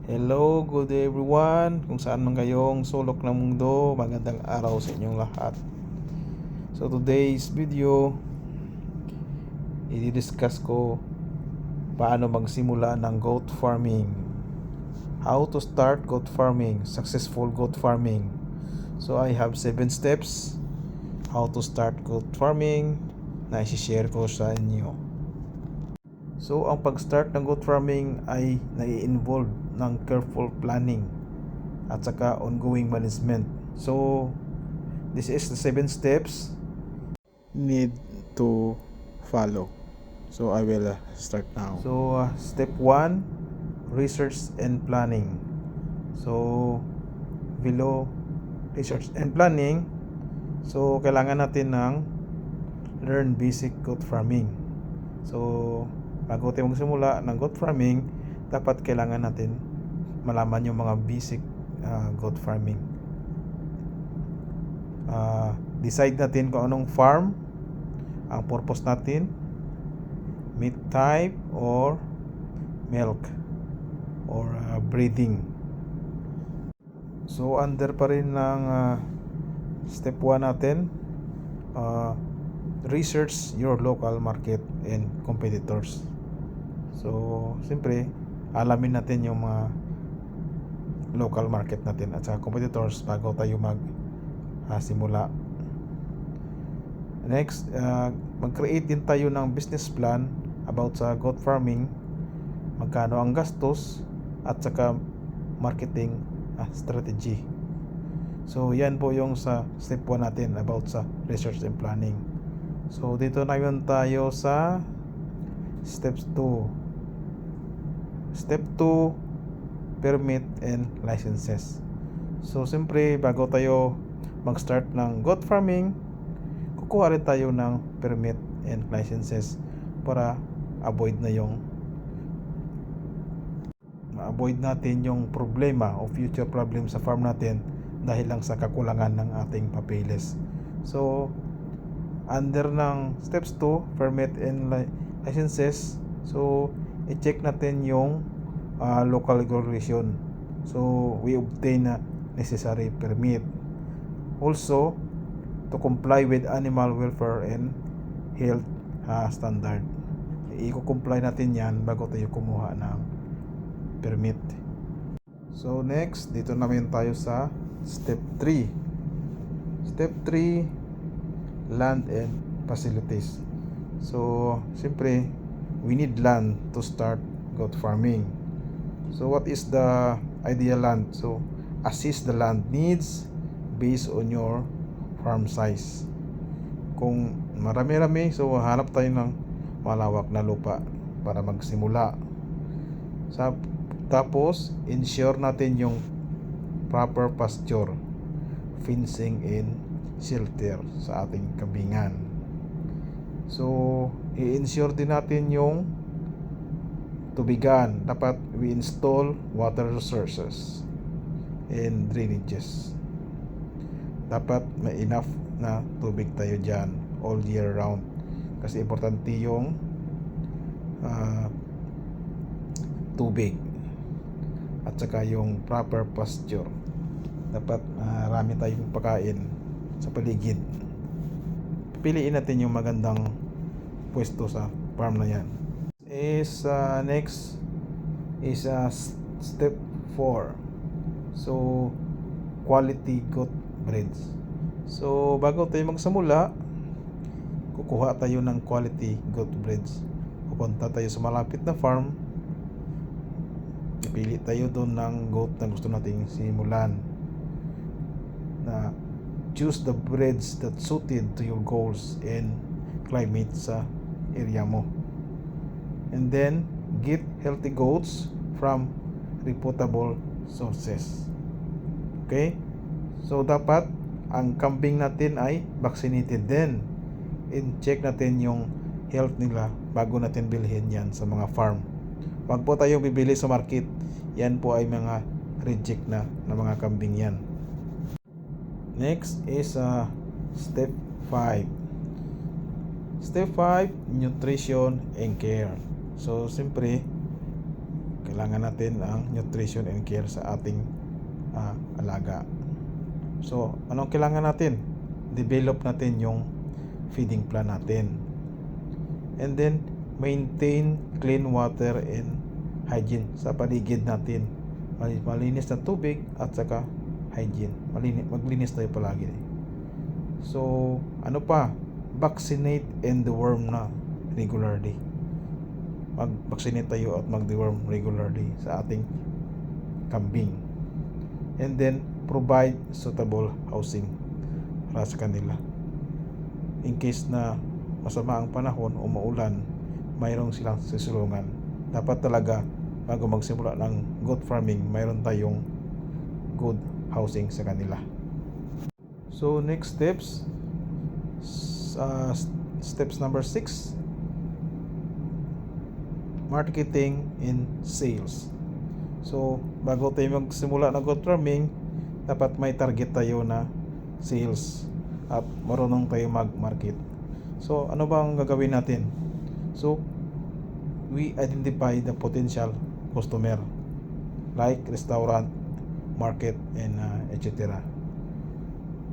Hello, good day everyone. Kung saan man kayong sulok ng mundo, magandang araw sa inyong lahat. So today's video, i-discuss ko paano magsimula ng goat farming. How to start goat farming, successful goat farming. So I have 7 steps how to start goat farming na i-share ko sa inyo. So, ang pag-start ng goat farming ay nai-involve ng careful planning at saka ongoing management. So, this is the 7 steps need to follow. So, I will start now. So, step 1, research and planning. So, below research and planning, so kailangan natin ng learn basic goat farming. So, bago tayo magsimula ng goat farming, dapat kailangan natin malaman yung mga basic goat farming. Decide natin kung anong farm, ang purpose natin, meat type or milk or breeding. So under pa rin ng step 1 natin, research your local market and competitors. So, siyempre, alamin natin yung mga local market natin at sa competitors bago tayo simula. Next, mag-create din tayo ng business plan about sa goat farming, magkano ang gastos at saka marketing strategy. So, yan po yung sa step 1 natin about sa research and planning. So, dito na yun tayo sa steps 2. Step 2, permit and licenses. So, siyempre, bago tayo mag-start ng goat farming, kukuha rin tayo ng permit and licenses para avoid natin yung problema o future problem sa farm natin dahil lang sa kakulangan ng ating papeles. So, under ng steps 2, permit and licenses, so i-check natin yung local regulation. So, we obtain a necessary permit. Also, to comply with animal welfare and health standard. I-comply natin yan bago tayo kumuha ng permit. So, next, dito naman tayo sa step 3. Step 3, land and facilities. So, siyempre, we need land to start goat farming. So, what is the ideal land? So, assess the land needs based on your farm size. Kung marami-rami, so hanap tayo ng malawak na lupa para magsimula. Tapos, ensure natin yung proper pasture, fencing and shelter sa ating kambingan. So, i-ensure din natin yung tubigan. Dapat we install water resources and drainages. Dapat may enough na tubig tayo dyan all year round. Kasi importante yung tubig at saka yung proper pasture. Dapat marami tayong pagkain sa paligid. Piliin natin yung magandang pwesto sa farm na yan. Next is step 4. So, quality goat breeds. So, bago tayo magsimula, kukuha tayo ng quality goat breeds. Pupunta tayo sa malapit na farm. Pipili tayo doon ng goat na gusto nating simulan. Na choose the breeds that suited to your goals and climate sa area mo. And then, get healthy goats from reputable sources. Okay? So, dapat ang kambing natin ay vaccinated din. And check natin yung health nila bago natin bilhin yan sa mga farm. Wag po tayo bibili sa market. Yan po ay mga reject na mga kambing yan. Next is step 5. Step 5, nutrition and care. So, siyempre, kailangan natin ang nutrition and care sa ating alaga. So, anong kailangan natin? Develop natin yung feeding plan natin. And then, maintain clean water and hygiene sa paligid natin. Malinis na tubig at saka hygiene. Maglinis tayo palagi. So, ano pa? Vaccinate and deworm na regularly. Mag-vaccinate tayo at mag-deworm regularly sa ating kambing. And then, provide suitable housing para sa kanila. In case na masama ang panahon o maulan, mayroong silang susulungan. Dapat talaga bago magsimula ng goat farming, mayroon tayong good housing sa kanila. So next steps, steps number 6, marketing and sales. So bago tayo magsimula ng goat farming, dapat may target tayo na sales at marunong tayo mag-market. So ano ba ang gagawin natin? So we identify the potential customer like restaurant, market, and etc.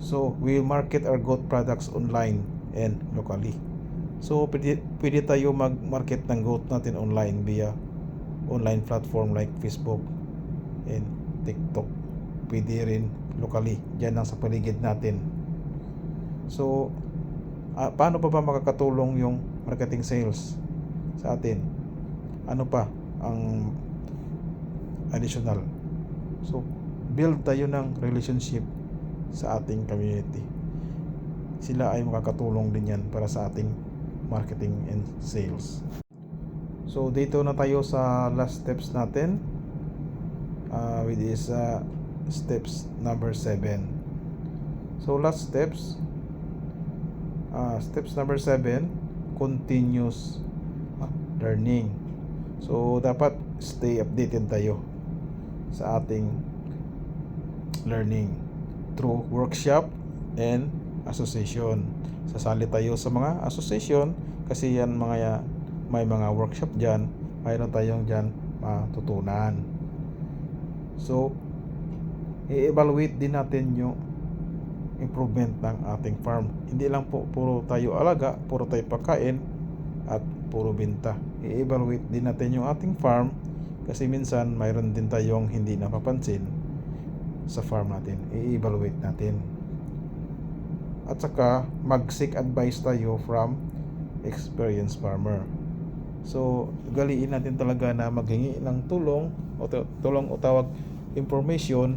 So we market our goat products online and locally. So pwede tayo mag-market ng goat natin online via online platform like Facebook and TikTok. Pwede rin locally, dyan lang sa paligid natin. So paano pa ba makakatulong yung marketing sales sa atin? Ano pa ang additional? So build tayo ng relationship sa ating community. Sila ay makakatulong din yan para sa ating marketing and sales. So dito na tayo sa last steps natin, with this steps number 7. So last steps, steps number 7, continuous learning. So dapat stay updated tayo sa ating learning through workshop and association. Sasali tayo sa mga association kasi yan may mga workshop dyan, mayroon tayong dyan matutunan. So i-evaluate din natin yung improvement ng ating farm. Hindi lang po puro tayo alaga, puro tayo pagkain at puro binta. I-evaluate din natin yung ating farm kasi minsan mayroon din tayong hindi napapansin sa farm natin. I-evaluate natin. At saka mag-seek advice tayo from experienced farmer. So galiin natin talaga na maghingi ng tulong o tawag information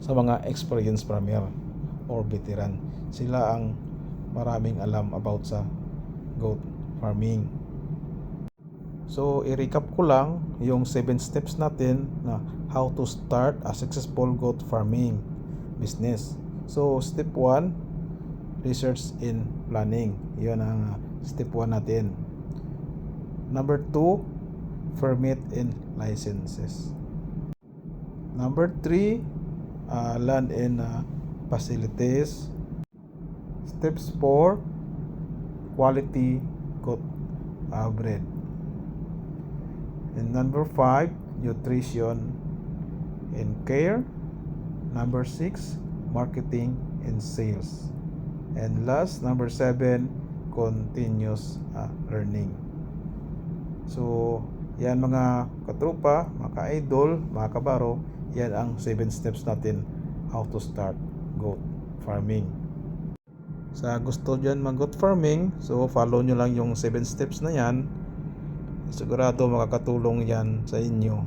sa mga experienced farmer or veteran. Sila ang maraming alam about sa goat farming. So i-recap ko lang yung 7 steps natin na how to start a successful goat farming business. So step 1, research and planning. Yun ang step 1 natin. Number 2, permit and licenses. Number 3, land and facilities. Steps 4, quality goat breed. And number 5, nutrition and care. Number 6, marketing and sales. And last, number 7, continuous learning. So yan mga katropa, mga ka-idol, mga kabaro, yan ang 7 steps natin how to start goat farming. Sa gusto dyan mag goat farming, so follow nyo lang yung 7 steps na yan. Sigurado makakatulong yan sa inyo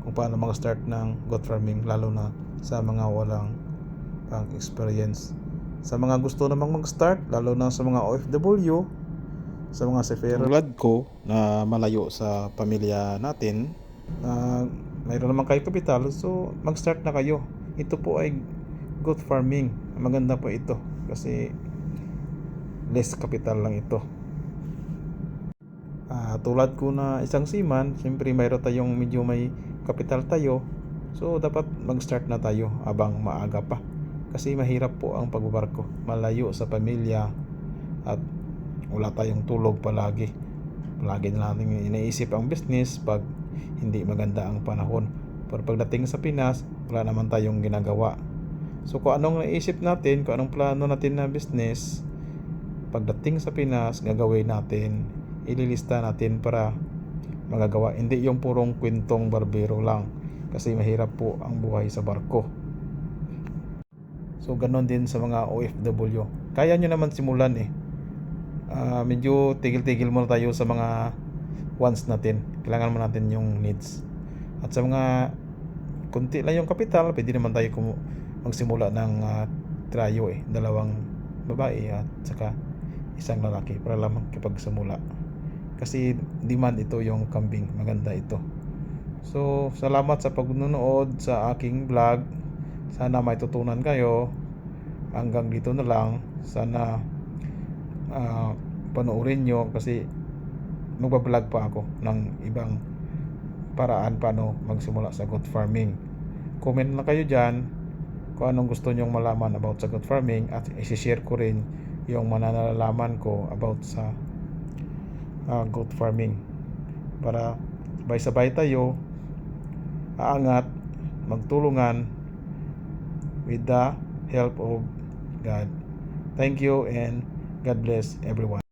kung paano mag-start ng goat farming, lalo na sa mga walang pang experience. Sa mga gusto namang mag-start, lalo na sa mga OFW, sa mga sefero tulad ko na malayo sa pamilya natin, na mayroon naman kayo kapital, so mag-start na kayo. Ito po ay goat farming. Maganda po ito kasi less capital lang ito. Tulad ko na isang seaman, siyempre mayroon tayong medyo may capital tayo, so dapat mag-start na tayo abang maaga pa kasi mahirap po ang pagbabarko, malayo sa pamilya at wala tayong tulog palagi na natin iniisip ang business pag hindi maganda ang panahon. Pero pagdating sa Pinas, wala naman tayong ginagawa. So kung anong naisip natin, kung anong plano natin na business, pagdating sa Pinas, gagawin natin, ililista natin para magagawa. Hindi yung purong kwentong barbero lang, kasi mahirap po ang buhay sa barko. So ganon din sa mga OFW. Kaya nyo naman simulan eh. Medyo tigil-tigil muna tayo sa mga wants natin. Kailangan mo natin yung needs. At sa mga kunti lang yung kapital, pwede naman tayo magsimula ng trio eh. 2 babae at saka 1 lalaki para lang makipagsimula. Kasi demand ito yung kambing. Maganda ito. So, salamat sa pagnunood sa aking vlog. Sana may tutunan kayo. Hanggang dito na lang. Sana panoorin nyo kasi magbablog pa ako ng ibang paraan paano magsimula sa goat farming. Comment na kayo dyan kung anong gusto nyong malaman about sa goat farming, at isi-share ko rin yung mananalaman ko about sa goat farming para sabay-sabay tayo aangat, magtulungan with the help of God. Thank you and God bless everyone.